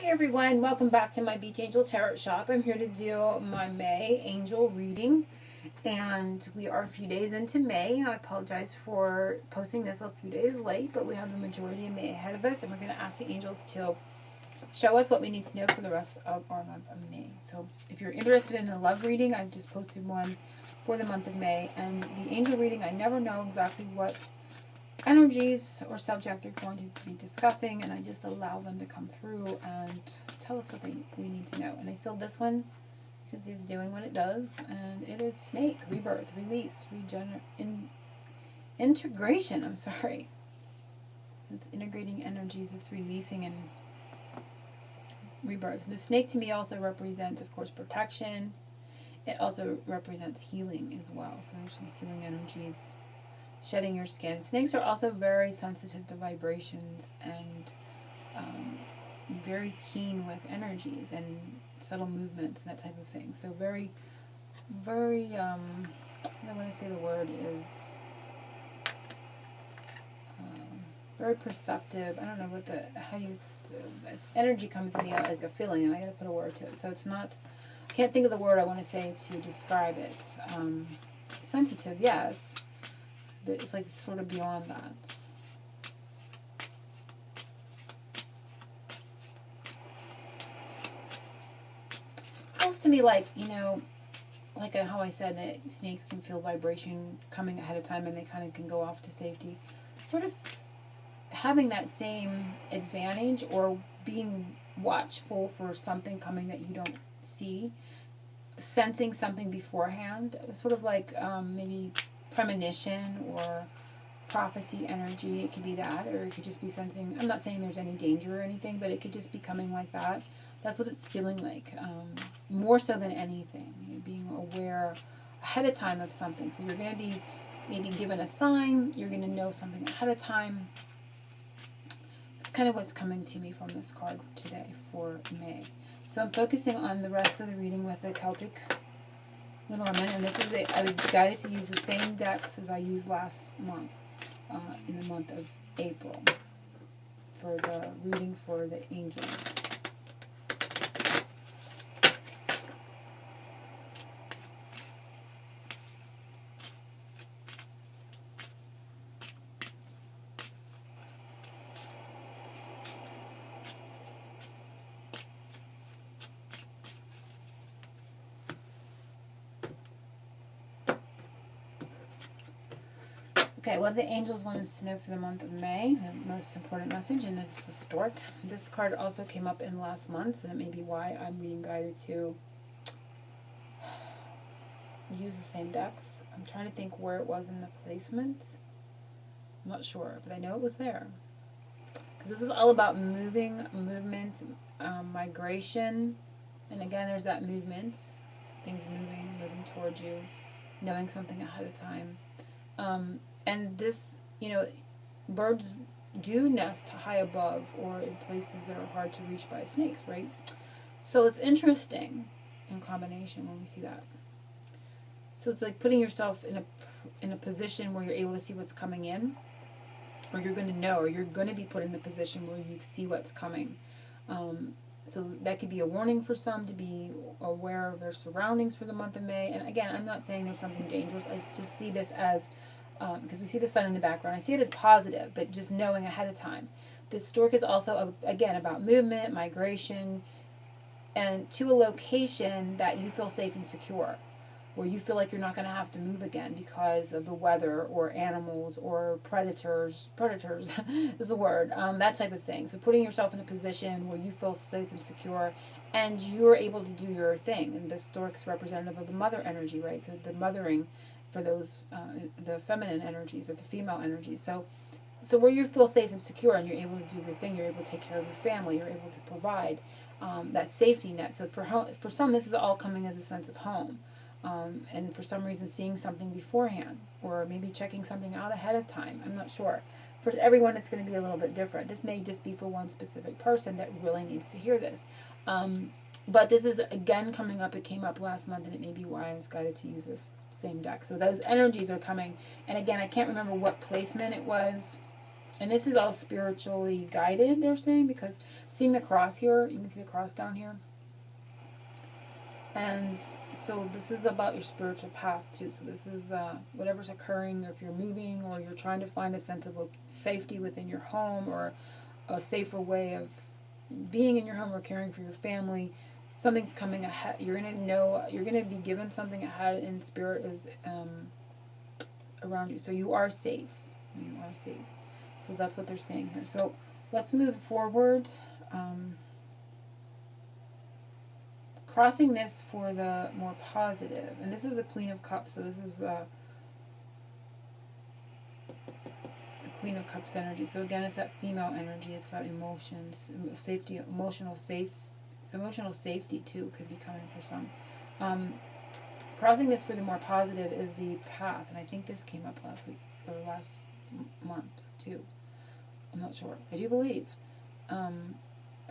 everyone, welcome back to my Beach Angel Tarot Shop. I'm here to do my May angel reading, and we are a few days into May. I apologize for posting this a few days late, but we have the majority of May ahead of us, and we're going to ask the angels to show us what we need to know for the rest of our month of May. So if you're interested in a love reading, I've just posted one for the month of May, and the angel reading, I never know exactly what energies or subject they're going to be discussing, and I just allow them to come through and tell us what we need to know. And I feel this one, because he's doing what it does, and it is snake, rebirth, release, integration, I'm sorry. So it's integrating energies, it's releasing and rebirth. The snake to me also represents, of course, protection. It also represents healing as well. So there's some healing energies. Shedding your skin. Snakes are also very sensitive to vibrations and very keen with energies and subtle movements and that type of thing. So very, very, I want to say the word is very perceptive. I don't know what energy comes to me like a feeling, and I got to put a word to it. So it's not, I can't think of the word I want to say to describe it. Sensitive, yes. But it's like sort of beyond that. Feels to me like, like how I said that snakes can feel vibration coming ahead of time and they kind of can go off to safety. Sort of having that same advantage or being watchful for something coming that you don't see. Sensing something beforehand. Sort of like maybe premonition or prophecy energy. It could be that, or it could just be sensing. I'm not saying there's any danger or anything, but it could just be coming like that. That's what it's feeling like, more so than anything. You're being aware ahead of time of something. So you're going to be maybe given a sign. You're going to know something ahead of time. That's kind of what's coming to me from this card today for May. So I'm focusing on the rest of the reading with the Celtic Lenormand, and this is I was guided to use the same decks as I used last month, in the month of April, for the reading for the angels. Okay, what the angels wanted us to know for the month of May, the most important message, and it's the stork. This card also came up in last month, and it may be why I'm being guided to use the same decks. I'm trying to think where it was in the placement. I'm not sure, but I know it was there. Because this is all about movement, migration, and again, there's that movement, things moving towards you, knowing something ahead of time. And this, birds do nest high above or in places that are hard to reach by snakes, right? So it's interesting in combination when we see that. So it's like putting yourself in a position where you're able to see what's coming in, or you're going to know, or you're going to be put in a position where you see what's coming. So that could be a warning for some to be aware of their surroundings for the month of May. And again, I'm not saying there's something dangerous. I just see this as, because we see the sun in the background, I see it as positive, but just knowing ahead of time. This stork is also, again, about movement, migration, and to a location that you feel safe and secure, where you feel like you're not going to have to move again because of the weather or animals or predators is the word, that type of thing. So putting yourself in a position where you feel safe and secure and you're able to do your thing. And the stork's representative of the mother energy, right? So the mothering for those, the feminine energies or the female energies. So where you feel safe and secure and you're able to do your thing, you're able to take care of your family, you're able to provide that safety net. So for some, this is all coming as a sense of home. And for some reason seeing something beforehand, or maybe checking something out ahead of time. I'm not sure. For everyone, it's going to be a little bit different. This may just be for one specific person that really needs to hear this. But this is, again, coming up. It came up last month, and it may be why I was guided to use this same deck. So those energies are coming. And again, I can't remember what placement it was. And this is all spiritually guided, they're saying, because seeing the cross here. You can see the cross down here. And so this is about your spiritual path too. So this is whatever's occurring, or if you're moving, or you're trying to find a sense of safety within your home, or a safer way of being in your home or caring for your family. Something's coming ahead. You're gonna know. You're gonna be given something ahead, and spirit is around you. So you are safe. You are safe. So that's what they're saying here. So let's move forward. Crossing this for the more positive. And this is the Queen of Cups. So this is the Queen of Cups energy. So again, it's that female energy. It's that emotions, safety, emotional safety too could be coming for some. Crossing this for the more positive is the path. And I think this came up last week or last month too. I'm not sure. I do believe.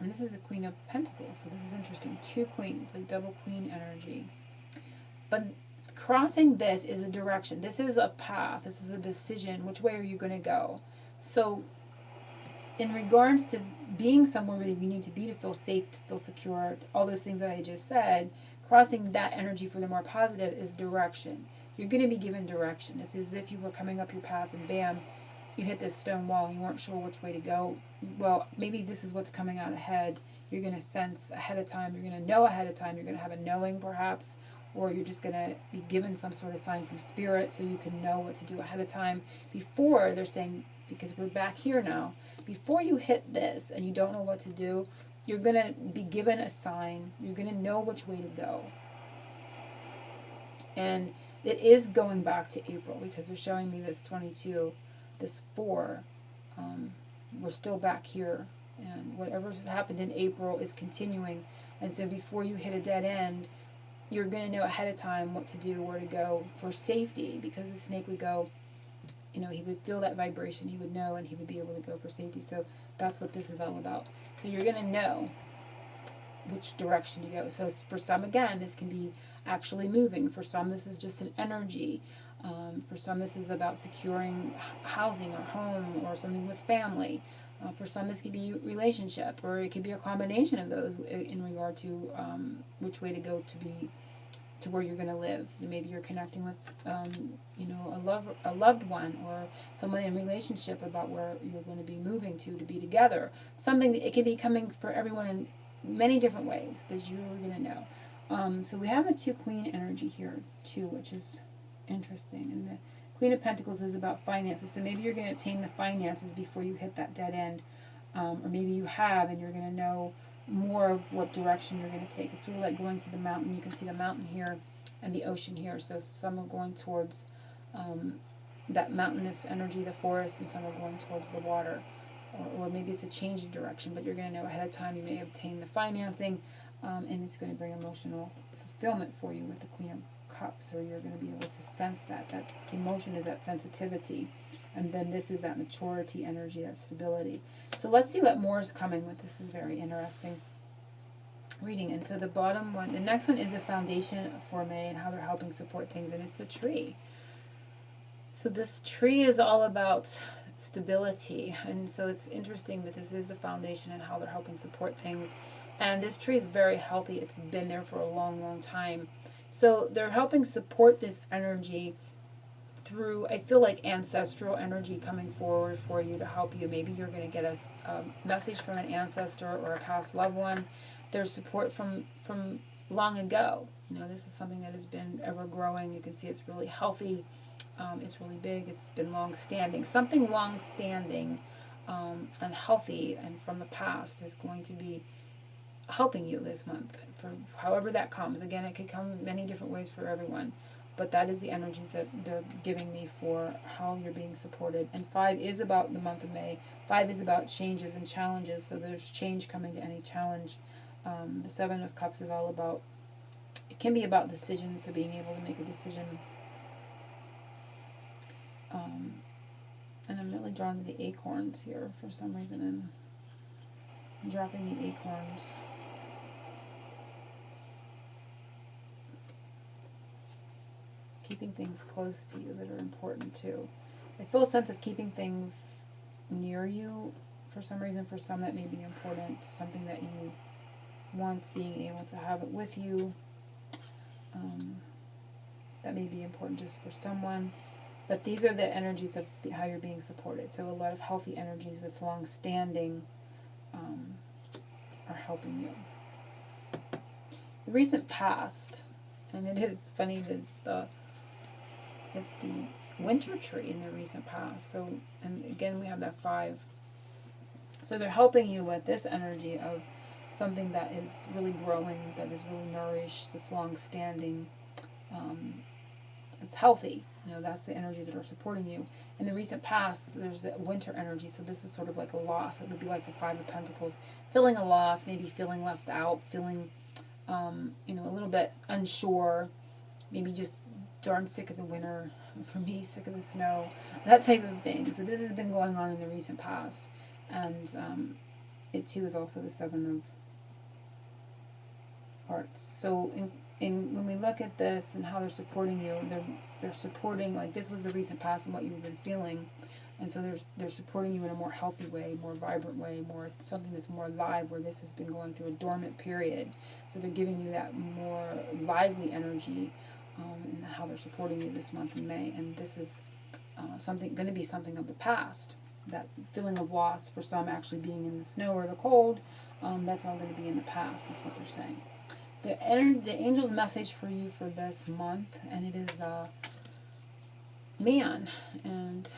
And this is the Queen of Pentacles, so this is interesting. 2 queens, like double queen energy. But crossing this is a direction. This is a path. This is a decision. Which way are you going to go? So in regards to being somewhere where you need to be to feel safe, to feel secure, all those things that I just said, crossing that energy for the more positive is direction. You're going to be given direction. It's as if you were coming up your path and bam, you hit this stone wall and you weren't sure which way to go. Well, maybe this is what's coming out ahead. You're going to sense ahead of time. You're going to know ahead of time. You're going to have a knowing perhaps, or you're just going to be given some sort of sign from spirit so you can know what to do ahead of time. Before, they're saying, because we're back here now, before you hit this and you don't know what to do, you're going to be given a sign. You're going to know which way to go. And it is going back to April, because they're showing me this 22, this 4. We're still back here, and whatever's happened in April is continuing. And so before you hit a dead end, you're going to know ahead of time what to do, where to go for safety, because the snake would go, you know, he would feel that vibration, he would know, and he would be able to go for safety. So that's what this is all about. So you're going to know which direction to go. So for some, again, this can be actually moving. For some, this is just an energy. For some, this is about securing housing or home or something with family. For some, this could be relationship, or it could be a combination of those in regard to which way to go to where you're going to live. Maybe you're connecting with a loved one, or someone in relationship about where you're going to be moving to be together. Something, it can be coming for everyone in many different ways, but you're going to know. So we have a 2 queen energy here too, which is interesting. And the Queen of Pentacles is about finances. So maybe you're going to obtain the finances before you hit that dead end. Or maybe you have, and you're going to know more of what direction you're going to take. It's sort of like going to the mountain. You can see the mountain here and the ocean here. So some are going towards that mountainous energy, the forest, and some are going towards the water. Or maybe it's a change of direction, but you're going to know ahead of time. You may obtain the financing, and it's going to bring emotional fulfillment for you with the Queen of Cups, or you're going to be able to sense that emotion is that sensitivity, and then this is that maturity energy, that stability. So let's see what more is coming with this. Is very interesting reading. And so the bottom one, the next one is the foundation for May and how they're helping support things, and it's the tree. So this tree is all about stability, and so it's interesting that this is the foundation and how they're helping support things. And this tree is very healthy. It's been there for a long, long time. So they're helping support this energy through, I feel like, ancestral energy coming forward for you to help you. Maybe you're going to get a message from an ancestor or a past loved one. There's support from long ago. You know, this is something that has been ever growing. You can see it's really healthy. It's really big. It's been long-standing. Something long-standing and healthy and from the past is going to be helping you this month, for however that comes. Again, it could come many different ways for everyone, but that is the energies that they're giving me for how you're being supported. And 5 is about the month of May. 5 is about changes and challenges, so there's change coming to any challenge. The 7 of Cups is all about, it can be about decisions, so being able to make a decision. And I'm really drawn to the acorns here for some reason, and I'm dropping the acorns. Keeping things close to you that are important too. I feel a sense of keeping things near you for some reason. For some, that may be important, something that you want, being able to have it with you. That may be important just for someone. But these are the energies of how you're being supported. So a lot of healthy energies that's long-standing are helping you. The recent past, and it is funny, it's the winter tree in the recent past. So, and again, we have that 5. So they're helping you with this energy of something that is really growing, that is really nourished, that's long-standing, it's healthy. You know, that's the energies that are supporting you. In the recent past, there's the winter energy, so this is sort of like a loss. It would be like the 5 of Pentacles. Feeling a loss, maybe feeling left out, feeling, a little bit unsure, maybe just darn sick of the winter, for me, sick of the snow, that type of thing. So this has been going on in the recent past. And it too is also the 7 of Hearts. So when we look at this and how they're supporting you, they're supporting, like, this was the recent past and what you've been feeling, and so they're supporting you in a more healthy way, more vibrant way, more something that's more alive, where this has been going through a dormant period. So they're giving you that more lively energy, and how they're supporting you this month in May. And this is going to be something of the past. That feeling of loss for some, actually being in the snow or the cold, that's all going to be in the past, is what they're saying. The angel's message for you for this month, and it is man. And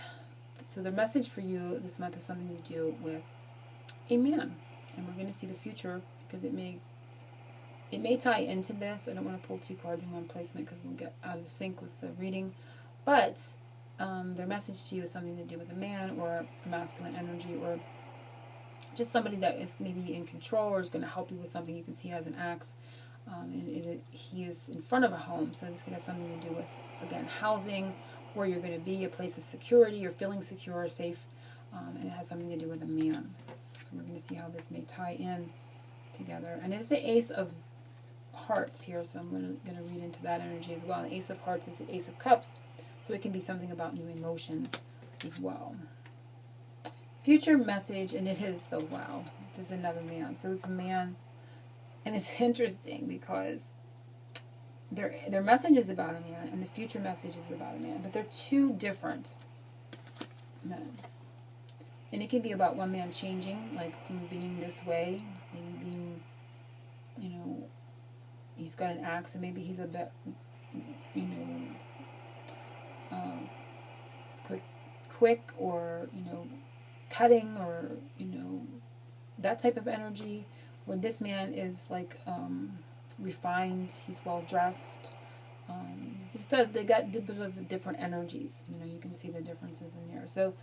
so the message for you this month is something to do with a man. And we're going to see the future, because it may tie into this. I don't want to pull 2 cards in one placement because we'll get out of sync with the reading. But their message to you is something to do with a man, or a masculine energy, or just somebody that is maybe in control, or is going to help you with something. You can see he has an axe. And he is in front of a home, so it's going to have something to do with, again, housing, where you're going to be, a place of security, you're feeling secure, safe, and it has something to do with a man. So we're going to see how this may tie in together. And it's the Ace of Hearts here, so I'm going to read into that energy as well. The Ace of Hearts is the Ace of Cups, so it can be something about new emotion as well. Future message, and it is the wow. This is another man, so it's a man. And it's interesting because their message is about a man, and the future message is about a man. But they're 2 different men. And it can be about one man changing, like from being this way, maybe being, he's got an axe, and maybe he's a bit, quick, or, cutting, or, that type of energy. Where this man is like refined, he's well dressed. It's just that they got a bit of different energies. You can see the differences in here. So,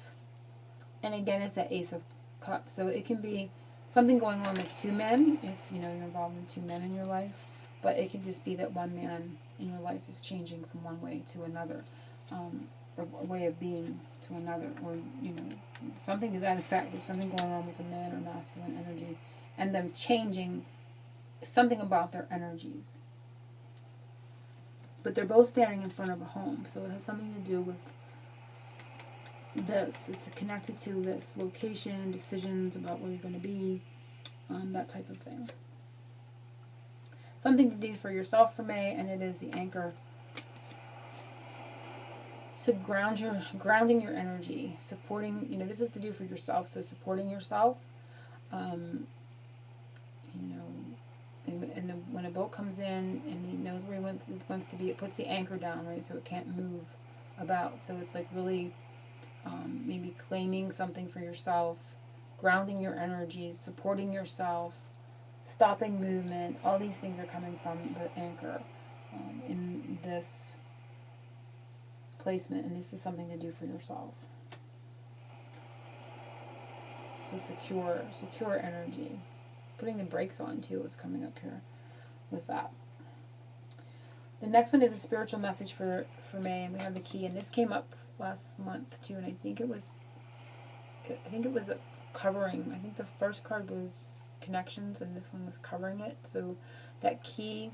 and again, it's that Ace of Cups. So it can be something going on with 2 men, if you're involved in 2 men in your life. But it can just be that one man in your life is changing from one way to another, or a way of being to another, or something to that effect. There's something going on with a man or masculine energy, and them changing something about their energies. But they're both standing in front of a home, so it has something to do with this. It's connected to this location, decisions about where you're going to be, that type of thing. Something to do for yourself for May, and it is the Anchor. So grounding your energy, supporting, this is to do for yourself, so supporting yourself. And when a boat comes in and he knows where he wants to be, it puts the anchor down, right? So it can't move about. So it's like really maybe claiming something for yourself, grounding your energies, supporting yourself, stopping movement. All these things are coming from the anchor in this placement. And this is something to do for yourself. So secure energy. Putting the brakes on too is coming up here with that. The next one is a spiritual message for May, and we have the key, and this came up last month too, and I think it was a covering. I think the first card was connections, and this one was covering it. So that key,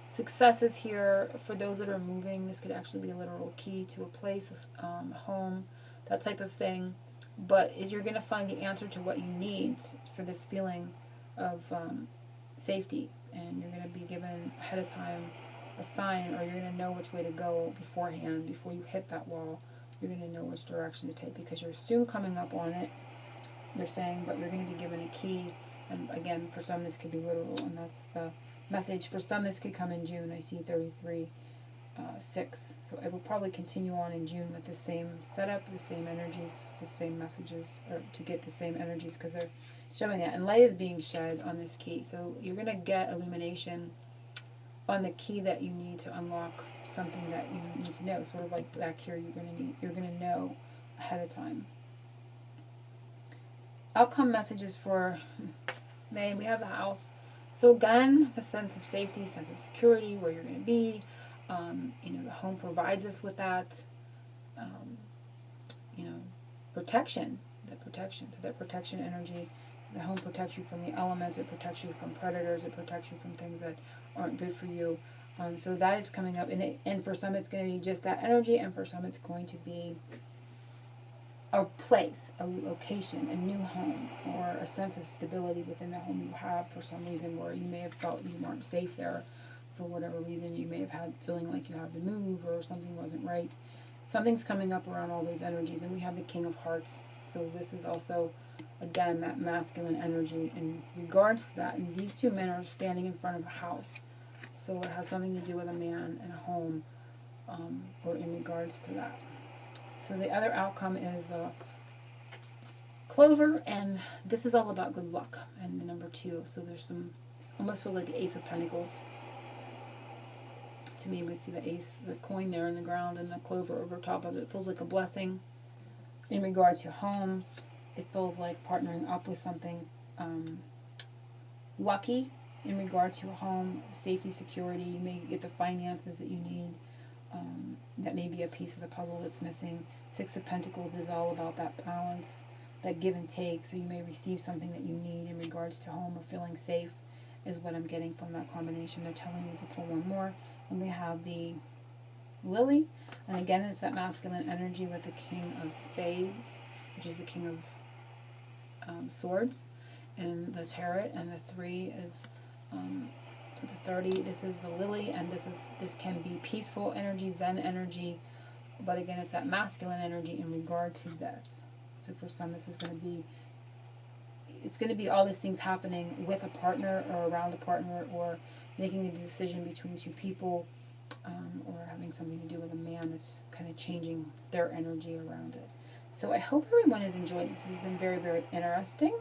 success is here for those that are moving. This could actually be a literal key to a place, a home, that type of thing. but you're going to find the answer to what you need for this feeling of safety, and you're going to be given ahead of time a sign, or you're going to know which way to go beforehand. Before you hit that wall, you're going to know which direction to take, because you're soon coming up on it, they're saying, but you're going to be given a key. And again, for some this could be literal, and that's the message. For some this could come in June. I see 33:6. So it will probably continue on in June with the same setup, the same energies, the same messages, or to get the same energies, because they're showing it. And light is being shed on this key. So you're going to get illumination on the key that you need to unlock something that you need to know. Sort of like back here, you're going to know ahead of time. Outcome messages for May. We have the house. So again, the sense of safety, sense of security, where you're going to be. The home provides us with that. Protection. That protection. So that protection energy. The home protects you from the elements. It protects you from predators. It protects you from things that aren't good for you. So that is coming up. And for some it's going to be just that energy. And for some it's going to be a place, a location, a new home, or a sense of stability within the home you have for some reason, where you may have felt you weren't safe there for whatever reason. You may have had feeling like you had to move, or something wasn't right. Something's coming up around all those energies. And we have the King of Hearts. So this is also, again, that masculine energy in regards to that. And these two men are standing in front of a house. So it has something to do with a man and a home, or in regards to that. So the other outcome is the Clover, and this is all about good luck, and the number 2. So there's some, it almost feels like the Ace of Pentacles. To me, we see the ace, the coin there in the ground, and the clover over top of it. It feels like a blessing in regards to home. It feels like partnering up with something lucky in regard to a home, safety, security. You may get the finances that you need. That may be a piece of the puzzle that's missing. 6 of Pentacles is all about that balance, that give and take. So you may receive something that you need in regards to home or feeling safe, is what I'm getting from that combination. They're telling me to pull one more. And we have the Lily. And again, it's that masculine energy with the King of Spades, which is the King of Swords, and the Tarot. And the 3 is the 30. This is the Lily, and this can be peaceful energy, Zen energy. But again, it's that masculine energy in regard to this. So for some, this is going to be, it's going to be all these things happening with a partner, or around a partner, or making a decision between 2 people, or having something to do with a man that's kind of changing their energy around it. So I hope everyone has enjoyed this. This has been very, very interesting.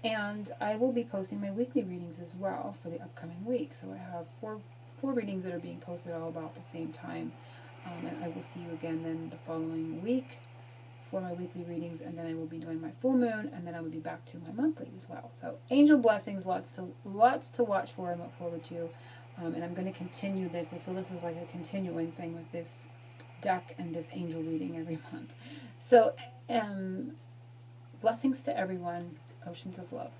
And I will be posting my weekly readings as well for the upcoming week. So I have four readings that are being posted all about the same time. And I will see you again then the following week for my weekly readings, and then I will be doing my full moon, and then I will be back to my monthly as well. So angel blessings, lots to watch for and look forward to. And I'm going to continue this. I feel this is like a continuing thing with this deck and this angel reading every month. So blessings to everyone. Oceans of love.